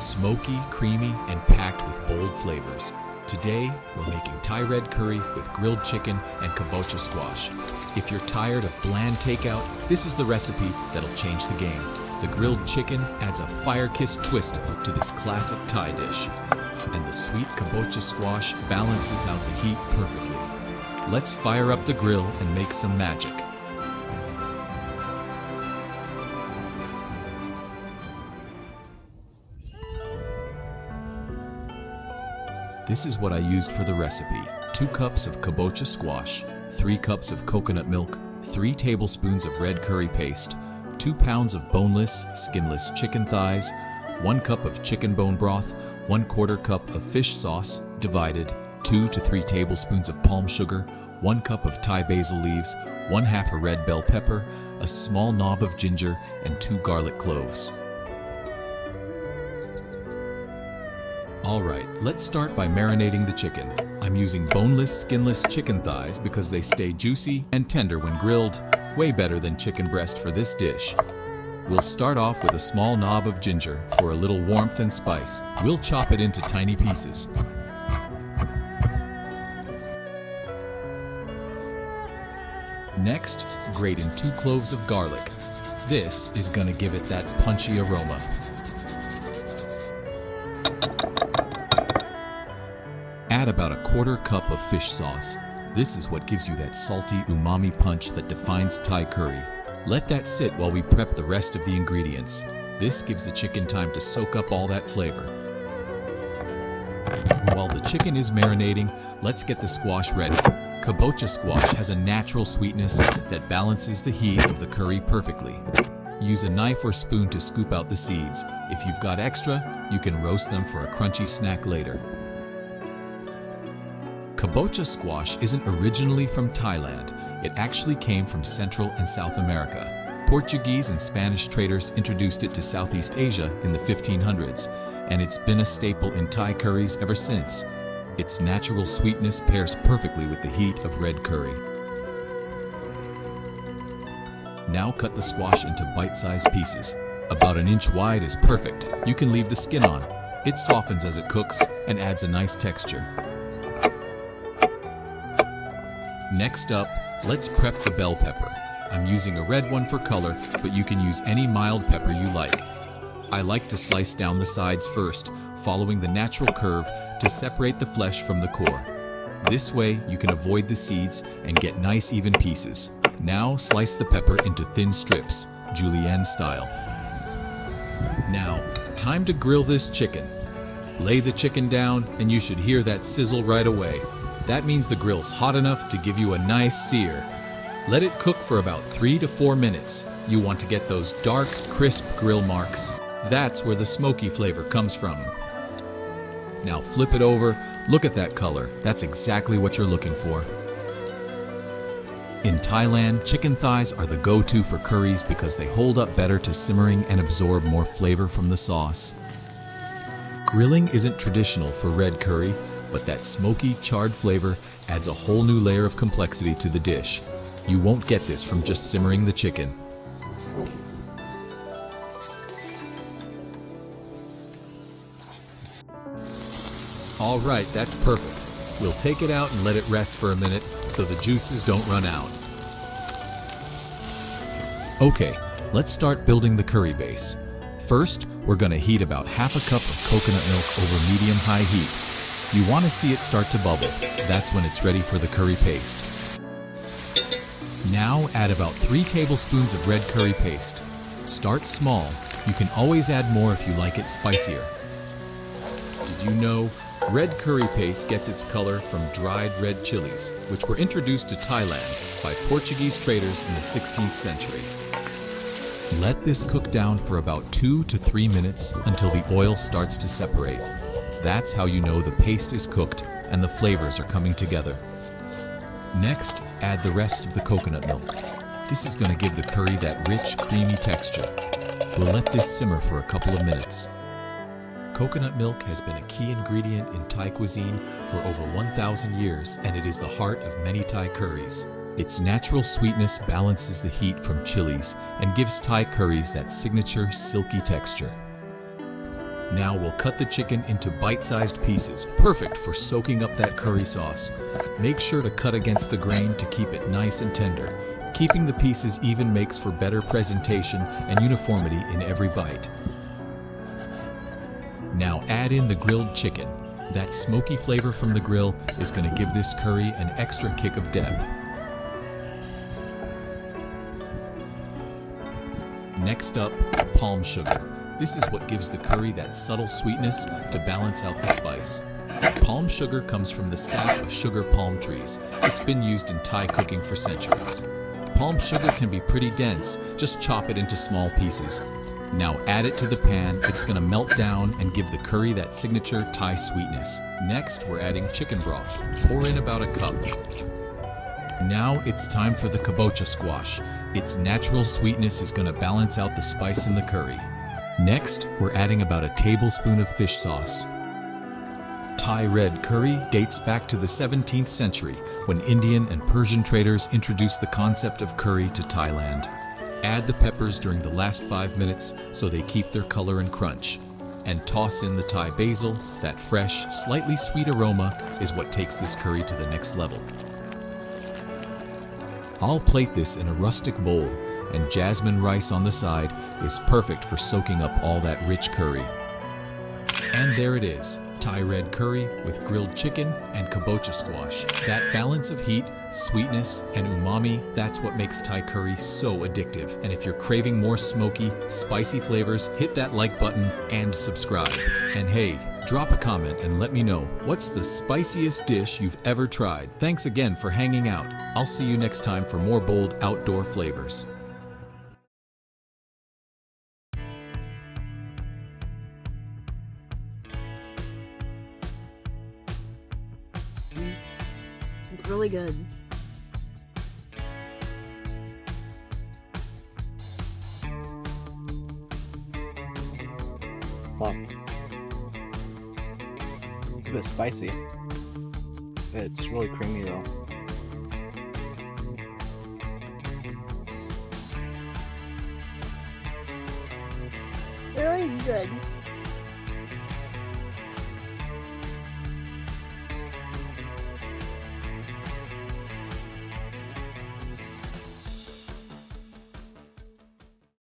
smoky, creamy, and packed with bold flavors. Today, we're making Thai red curry with grilled chicken and kabocha squash. If you're tired of bland takeout, this is the recipe that'll change the game. The grilled chicken adds a fire-kissed twist to this classic Thai dish, and the sweet kabocha squash balances out the heat perfectly. Let's fire up the grill and make some magic. This is what I used for the recipe. 2 cups of kabocha squash, 3 cups of coconut milk, 3 tablespoons of red curry paste, 2 pounds of boneless, skinless chicken thighs, 1 cup of chicken bone broth, 1/4 cup of fish sauce, divided, 2 to 3 tablespoons of palm sugar, 1 cup of Thai basil leaves, 1/2 a red bell pepper, a small knob of ginger, and 2 garlic cloves. Alright, let's start by marinating the chicken. I'm using boneless, skinless chicken thighs because they stay juicy and tender when grilled, way better than chicken breast for this dish. We'll start off with a small knob of ginger for a little warmth and spice. We'll chop it into tiny pieces. Next, grate in 2 cloves of garlic. This is gonna give it that punchy aroma. Add about 1/4 cup of fish sauce. This is what gives you that salty umami punch that defines Thai curry. Let that sit while we prep the rest of the ingredients. This gives the chicken time to soak up all that flavor. While the chicken is marinating, let's get the squash ready. Kabocha squash has a natural sweetness that balances the heat of the curry perfectly. Use a knife or spoon to scoop out the seeds. If you've got extra, you can roast them for a crunchy snack later. Kabocha squash isn't originally from Thailand. It actually came from Central and South America. Portuguese and Spanish traders introduced it to Southeast Asia in the 1500s, and it's been a staple in Thai curries ever since. Its natural sweetness pairs perfectly with the heat of red curry. Now cut the squash into bite-sized pieces. About 1 inch wide is perfect. You can leave the skin on. It softens as it cooks and adds a nice texture. Next up, let's prep the bell pepper. I'm using a red one for color, but you can use any mild pepper you like. I like to slice down the sides first, following the natural curve to separate the flesh from the core. This way, you can avoid the seeds and get nice even pieces. Now, slice the pepper into thin strips, julienne style. Now, time to grill this chicken. Lay the chicken down, and you should hear that sizzle right away. That means the grill's hot enough to give you a nice sear. Let it cook for about 3 to 4 minutes. You want to get those dark, crisp grill marks. That's where the smoky flavor comes from. Now flip it over. Look at that color. That's exactly what you're looking for. In Thailand, chicken thighs are the go-to for curries because they hold up better to simmering and absorb more flavor from the sauce. Grilling isn't traditional for red curry, but that smoky, charred flavor adds a whole new layer of complexity to the dish. You won't get this from just simmering the chicken. Alright, that's perfect. We'll take it out and let it rest for a minute so the juices don't run out. Okay, let's start building the curry base. First, we're going to heat about 1/2 cup of coconut milk over medium-high heat. You want to see it start to bubble. That's when it's ready for the curry paste. Now add about 3 tablespoons of red curry paste. Start small. You can always add more if you like it spicier. Did you know red curry paste gets its color from dried red chilies, which were introduced to Thailand by Portuguese traders in the 16th century? Let this cook down for about 2 to 3 minutes until the oil starts to separate. That's how you know the paste is cooked and the flavors are coming together. Next, add the rest of the coconut milk. This is going to give the curry that rich, creamy texture. We'll let this simmer for a couple of minutes. Coconut milk has been a key ingredient in Thai cuisine for over 1,000 years, and it is the heart of many Thai curries. Its natural sweetness balances the heat from chilies and gives Thai curries that signature silky texture. Now we'll cut the chicken into bite-sized pieces, perfect for soaking up that curry sauce. Make sure to cut against the grain to keep it nice and tender. Keeping the pieces even makes for better presentation and uniformity in every bite. Now add in the grilled chicken. That smoky flavor from the grill is going to give this curry an extra kick of depth. Next up, palm sugar. This is what gives the curry that subtle sweetness to balance out the spice. Palm sugar comes from the sap of sugar palm trees. It's been used in Thai cooking for centuries. Palm sugar can be pretty dense, just chop it into small pieces. Now add it to the pan, it's gonna melt down and give the curry that signature Thai sweetness. Next, we're adding chicken broth. Pour in about a cup. Now it's time for the kabocha squash. Its natural sweetness is gonna balance out the spice in the curry. Next, we're adding about a tablespoon of fish sauce. Thai red curry dates back to the 17th century when Indian and Persian traders introduced the concept of curry to Thailand. Add the peppers during the last 5 minutes so they keep their color and crunch. And toss in the Thai basil. That fresh, slightly sweet aroma is what takes this curry to the next level. I'll plate this in a rustic bowl, and jasmine rice on the side is perfect for soaking up all that rich curry. And there it is, Thai red curry with grilled chicken and kabocha squash. That balance of heat, sweetness, and umami, that's what makes Thai curry so addictive. And if you're craving more smoky, spicy flavors, hit that like button and subscribe. And hey, drop a comment and let me know, what's the spiciest dish you've ever tried? Thanks again for hanging out. I'll see you next time for more bold outdoor flavors. It's really good. Wow. It's a bit spicy. It's really creamy though. Really good.